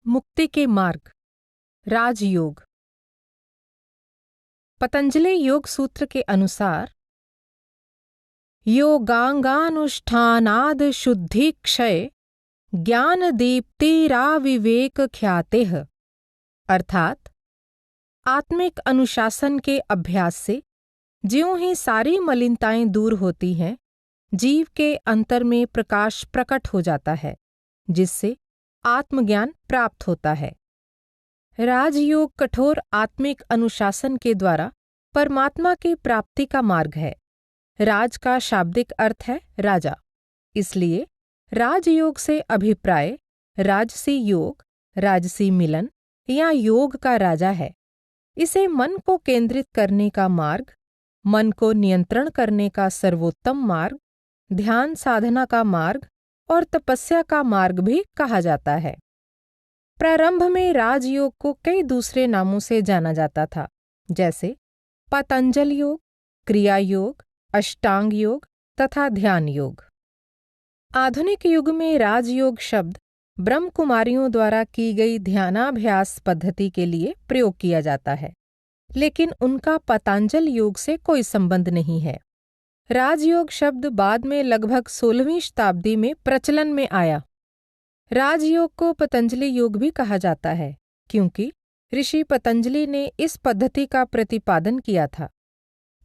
मुक्ति के मार्ग, राजयोग। पतंजलि योग सूत्र के अनुसार योगांगानुष्ठानाद शुद्धि क्षय ज्ञान दीप्तिराविवेक ख्यातेह, अर्थात आत्मिक अनुशासन के अभ्यास से ज्यों ही सारी मलिनताएं दूर होती हैं, जीव के अंतर में प्रकाश प्रकट हो जाता है, जिससे आत्मज्ञान प्राप्त होता है। राजयोग कठोर आत्मिक अनुशासन के द्वारा परमात्मा की प्राप्ति का मार्ग है। राज का शाब्दिक अर्थ है राजा, इसलिए राजयोग से अभिप्राय राजसी योग, राजसी मिलन या योग का राजा है। इसे मन को केंद्रित करने का मार्ग, मन को नियंत्रण करने का सर्वोत्तम मार्ग, ध्यान साधना का मार्ग और तपस्या का मार्ग भी कहा जाता है। प्रारंभ में राजयोग को कई दूसरे नामों से जाना जाता था, जैसे पतंजल योग, क्रिया योग, अष्टांग योग तथा ध्यान योग। आधुनिक युग में राजयोग शब्द ब्रह्म कुमारियों द्वारा की गई ध्यानाभ्यास पद्धति के लिए प्रयोग किया जाता है, लेकिन उनका पतंजल योग से कोई संबंध नहीं है। राजयोग शब्द बाद में लगभग 16वीं शताब्दी में प्रचलन में आया। राजयोग को पतंजलि योग भी कहा जाता है, क्योंकि ऋषि पतंजलि ने इस पद्धति का प्रतिपादन किया था।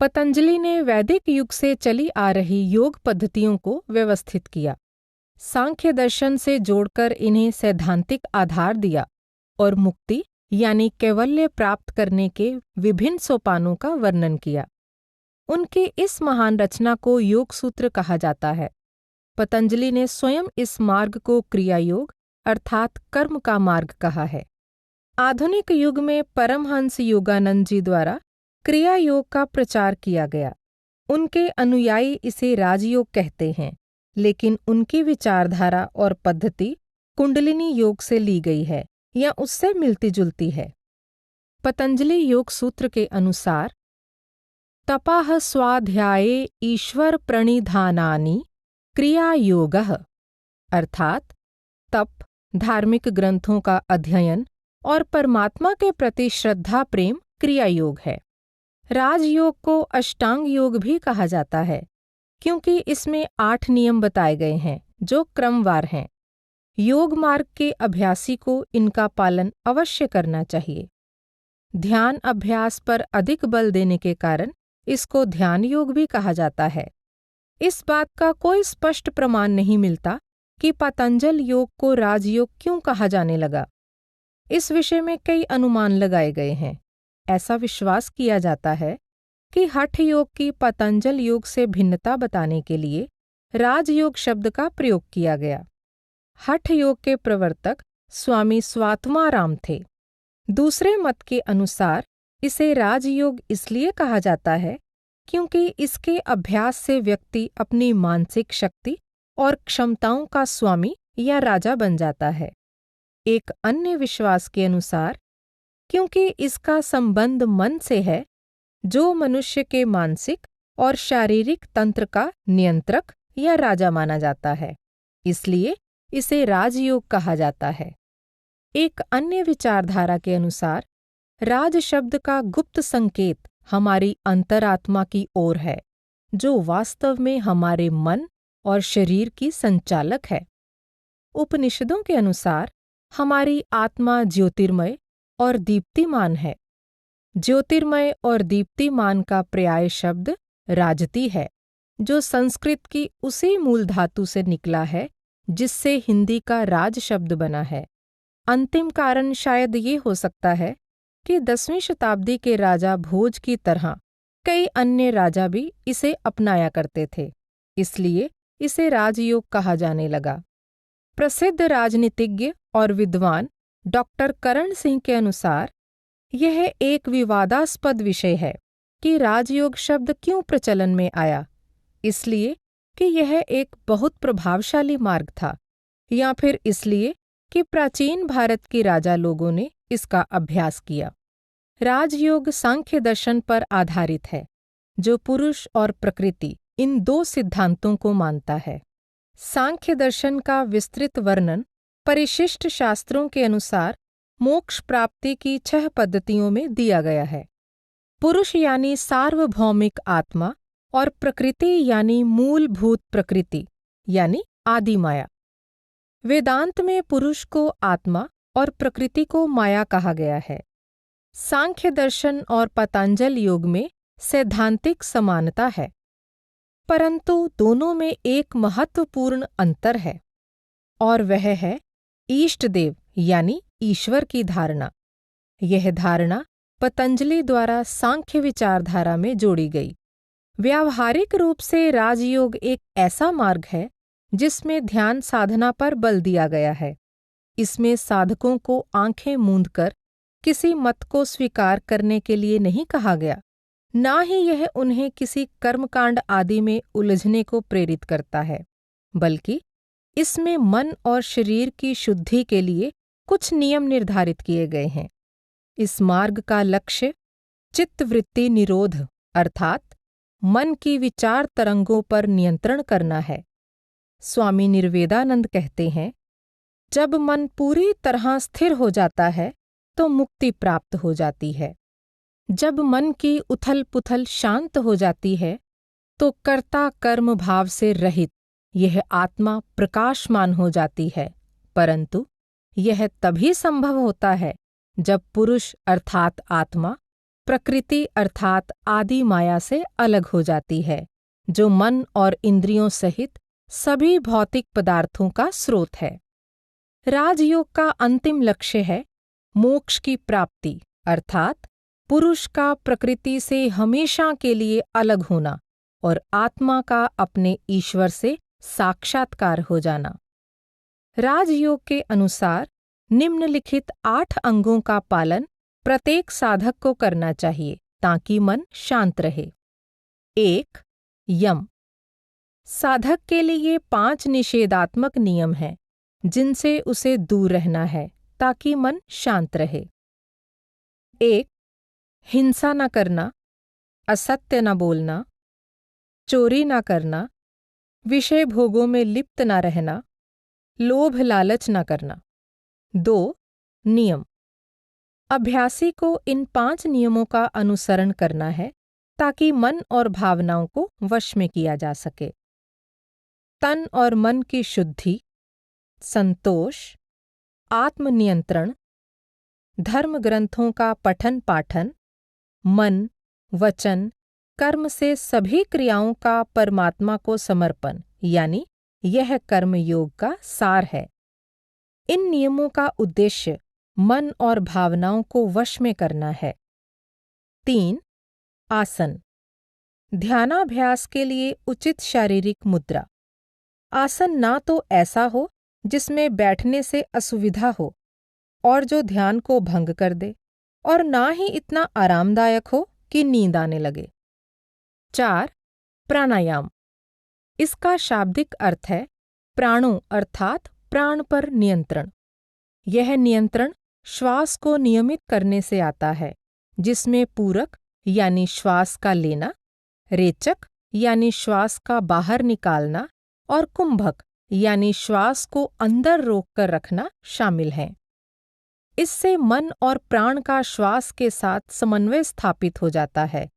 पतंजलि ने वैदिक युग से चली आ रही योग पद्धतियों को व्यवस्थित किया, सांख्य दर्शन से जोड़कर इन्हें सैद्धांतिक आधार दिया और मुक्ति यानी कैवल्य प्राप्त करने के विभिन्न सोपानों का वर्णन किया। उनकी इस महान रचना को योग सूत्र कहा जाता है। पतंजलि ने स्वयं इस मार्ग को क्रिया योग अर्थात कर्म का मार्ग कहा है। आधुनिक युग में परमहंस योगानंद जी द्वारा क्रिया योग का प्रचार किया गया। उनके अनुयायी इसे राजयोग कहते हैं, लेकिन उनकी विचारधारा और पद्धति कुंडलिनी योग से ली गई है या उससे मिलती जुलती है। पतंजलि योग सूत्र के अनुसार तपाः स्वाध्याये ईश्वर प्रणिधानानि क्रिया योगः, अर्थात तप, धार्मिक ग्रंथों का अध्ययन और परमात्मा के प्रति श्रद्धा प्रेम क्रिया योग है। राजयोग को अष्टांग योग भी कहा जाता है, क्योंकि इसमें 8 नियम बताए गए हैं जो क्रमवार हैं। योग मार्ग के अभ्यासी को इनका पालन अवश्य करना चाहिए। ध्यान अभ्यास पर अधिक बल देने के कारण इसको ध्यान योग भी कहा जाता है। इस बात का कोई स्पष्ट प्रमाण नहीं मिलता कि पतंजल योग को राजयोग क्यों कहा जाने लगा। इस विषय में कई अनुमान लगाए गए हैं। ऐसा विश्वास किया जाता है कि हठ योग की पतंजल योग से भिन्नता बताने के लिए राजयोग शब्द का प्रयोग किया गया। हठ योग के प्रवर्तक स्वामी स्वात्माराम थे। दूसरे मत के अनुसार इसे राजयोग इसलिए कहा जाता है क्योंकि इसके अभ्यास से व्यक्ति अपनी मानसिक शक्ति और क्षमताओं का स्वामी या राजा बन जाता है। एक अन्य विश्वास के अनुसार क्योंकि इसका संबंध मन से है, जो मनुष्य के मानसिक और शारीरिक तंत्र का नियंत्रक या राजा माना जाता है, इसलिए इसे राजयोग कहा जाता है। एक अन्य विचारधारा के अनुसार राज शब्द का गुप्त संकेत हमारी अंतरात्मा की ओर है, जो वास्तव में हमारे मन और शरीर की संचालक है। उपनिषदों के अनुसार हमारी आत्मा ज्योतिर्मय और दीप्तिमान है। ज्योतिर्मय और दीप्तिमान का पर्याय शब्द राजती है, जो संस्कृत की उसी मूल धातु से निकला है जिससे हिंदी का राज शब्द बना है। अंतिम कारण शायद ये हो सकता है कि 10वीं शताब्दी के राजा भोज की तरह कई अन्य राजा भी इसे अपनाया करते थे, इसलिए इसे राजयोग कहा जाने लगा। प्रसिद्ध राजनीतिज्ञ और विद्वान डॉक्टर करण सिंह के अनुसार यह एक विवादास्पद विषय है कि राजयोग शब्द क्यों प्रचलन में आया, इसलिए कि यह एक बहुत प्रभावशाली मार्ग था या फिर इसलिए कि प्राचीन भारत के राजा लोगों ने इसका अभ्यास किया। राजयोग सांख्य दर्शन पर आधारित है, जो पुरुष और प्रकृति इन 2 सिद्धांतों को मानता है। सांख्य दर्शन का विस्तृत वर्णन परिशिष्ट शास्त्रों के अनुसार मोक्ष प्राप्ति की 6 पद्धतियों में दिया गया है। पुरुष यानी सार्वभौमिक आत्मा और प्रकृति यानी मूलभूत प्रकृति यानी आदि माया। वेदांत में पुरुष को आत्मा और प्रकृति को माया कहा गया है। सांख्य दर्शन और पतंजल योग में सैद्धांतिक समानता है, परंतु दोनों में एक महत्वपूर्ण अंतर है और वह है इष्ट देव यानी ईश्वर की धारणा। यह धारणा पतंजलि द्वारा सांख्य विचारधारा में जोड़ी गई। व्यावहारिक रूप से राजयोग एक ऐसा मार्ग है जिसमें ध्यान साधना पर बल दिया गया है। इसमें साधकों को आंखें मूंदकर किसी मत को स्वीकार करने के लिए नहीं कहा गया, ना ही यह उन्हें किसी कर्मकांड आदि में उलझने को प्रेरित करता है, बल्कि इसमें मन और शरीर की शुद्धि के लिए कुछ नियम निर्धारित किए गए हैं। इस मार्ग का लक्ष्य चित्तवृत्ति निरोध अर्थात मन की विचार तरंगों पर नियंत्रण करना है। स्वामी निर्वेदानंद कहते हैं, जब मन पूरी तरह स्थिर हो जाता है तो मुक्ति प्राप्त हो जाती है। जब मन की उथल पुथल शांत हो जाती है तो कर्ता कर्म भाव से रहित यह आत्मा प्रकाशमान हो जाती है, परंतु यह तभी संभव होता है जब पुरुष अर्थात आत्मा प्रकृति अर्थात आदि माया से अलग हो जाती है, जो मन और इंद्रियों सहित सभी भौतिक पदार्थों का स्रोत है। राजयोग का अंतिम लक्ष्य है मोक्ष की प्राप्ति अर्थात पुरुष का प्रकृति से हमेशा के लिए अलग होना और आत्मा का अपने ईश्वर से साक्षात्कार हो जाना। राजयोग के अनुसार निम्नलिखित 8 अंगों का पालन प्रत्येक साधक को करना चाहिए ताकि मन शांत रहे। 1. यम। साधक के लिए 5 निषेधात्मक नियम हैं जिनसे उसे दूर रहना है ताकि मन शांत रहे। 1. हिंसा न करना, असत्य न बोलना, चोरी न करना, विषय भोगों में लिप्त न रहना, लोभ लालच न करना। 2. नियम। अभ्यासी को इन 5 नियमों का अनुसरण करना है ताकि मन और भावनाओं को वश में किया जा सके। तन और मन की शुद्धि, संतोष, आत्मनियंत्रण, धर्म ग्रंथों का पठन पाठन, मन, वचन, कर्म से सभी क्रियाओं का परमात्मा को समर्पण यानी यह कर्म योग का सार है। इन नियमों का उद्देश्य मन और भावनाओं को वश में करना है। 3. आसन। ध्यानाभ्यास के लिए उचित शारीरिक मुद्रा। आसन ना तो ऐसा हो जिसमें बैठने से असुविधा हो और जो ध्यान को भंग कर दे, और ना ही इतना आरामदायक हो कि नींद आने लगे। 4. प्राणायाम। इसका शाब्दिक अर्थ है प्राणों अर्थात प्राण पर नियंत्रण। यह नियंत्रण श्वास को नियमित करने से आता है, जिसमें पूरक यानी श्वास का लेना, रेचक यानी श्वास का बाहर निकालना और कुंभक यानी श्वास को अंदर रोककर रखना शामिल हैं। इससे मन और प्राण का श्वास के साथ समन्वय स्थापित हो जाता है।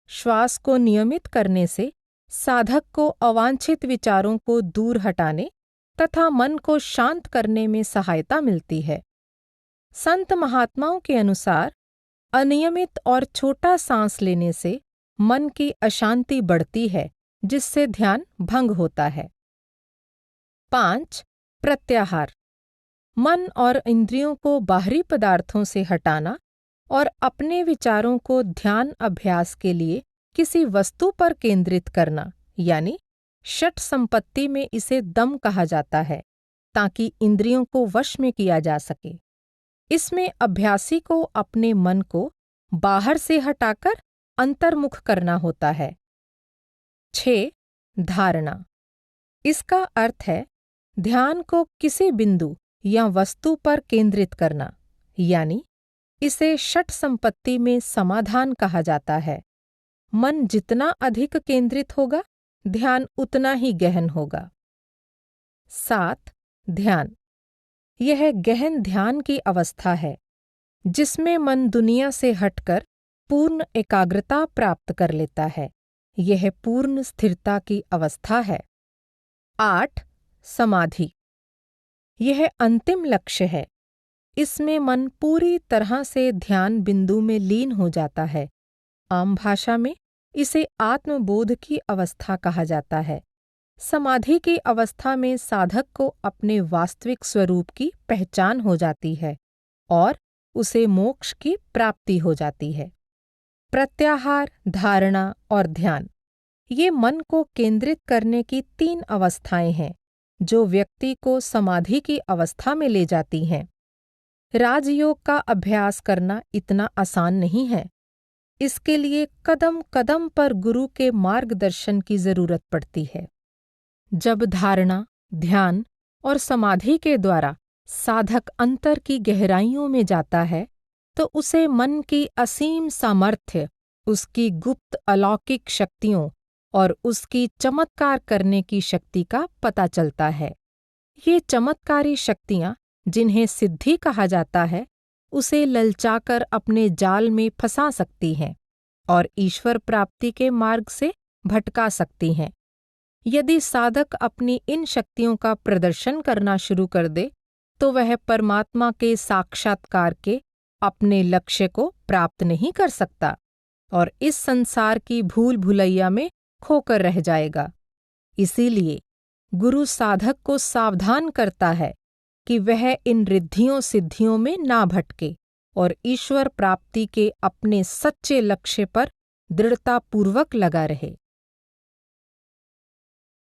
श्वास को नियमित करने से साधक को अवांछित विचारों को दूर हटाने तथा मन को शांत करने में सहायता मिलती है। संत महात्माओं के अनुसार अनियमित और छोटा सांस लेने से मन की अशांति बढ़ती है, जिससे ध्यान भंग होता है। 5. प्रत्याहार। मन और इंद्रियों को बाहरी पदार्थों से हटाना और अपने विचारों को ध्यान अभ्यास के लिए किसी वस्तु पर केंद्रित करना, यानी षट संपत्ति में इसे दम कहा जाता है, ताकि इंद्रियों को वश में किया जा सके। इसमें अभ्यासी को अपने मन को बाहर से हटाकर अंतर्मुख करना होता है। 6. धारणा। इसका अर्थ है ध्यान को किसी बिंदु या वस्तु पर केंद्रित करना, यानी इसे षट संपत्ति में समाधान कहा जाता है। मन जितना अधिक केंद्रित होगा, ध्यान उतना ही गहन होगा। 7. ध्यान। यह गहन ध्यान की अवस्था है, जिसमें मन दुनिया से हटकर पूर्ण एकाग्रता प्राप्त कर लेता है। यह पूर्ण स्थिरता की अवस्था है। 8. समाधि। यह अंतिम लक्ष्य है। इसमें मन पूरी तरह से ध्यान बिंदु में लीन हो जाता है। आम भाषा में इसे आत्मबोध की अवस्था कहा जाता है। समाधि की अवस्था में साधक को अपने वास्तविक स्वरूप की पहचान हो जाती है और उसे मोक्ष की प्राप्ति हो जाती है। प्रत्याहार, धारणा और ध्यान, ये मन को केंद्रित करने की 3 अवस्थाएं हैं जो व्यक्ति को समाधि की अवस्था में ले जाती हैं। राजयोग का अभ्यास करना इतना आसान नहीं है। इसके लिए कदम कदम पर गुरु के मार्गदर्शन की जरूरत पड़ती है। जब धारणा, ध्यान और समाधि के द्वारा साधक अंतर की गहराइयों में जाता है तो उसे मन की असीम सामर्थ्य, उसकी गुप्त अलौकिक शक्तियों और उसकी चमत्कार करने की शक्ति का पता चलता है। ये चमत्कारी शक्तियाँ, जिन्हें सिद्धि कहा जाता है, उसे ललचाकर अपने जाल में फंसा सकती हैं और ईश्वर प्राप्ति के मार्ग से भटका सकती हैं। यदि साधक अपनी इन शक्तियों का प्रदर्शन करना शुरू कर दे तो वह परमात्मा के साक्षात्कार के अपने लक्ष्य को प्राप्त नहीं कर सकता और इस संसार की भूल भुलैया में खोकर रह जाएगा। इसीलिए गुरु साधक को सावधान करता है कि वह इन रिद्धियों सिद्धियों में ना भटके और ईश्वर प्राप्ति के अपने सच्चे लक्ष्य पर दृढ़तापूर्वक लगा रहे।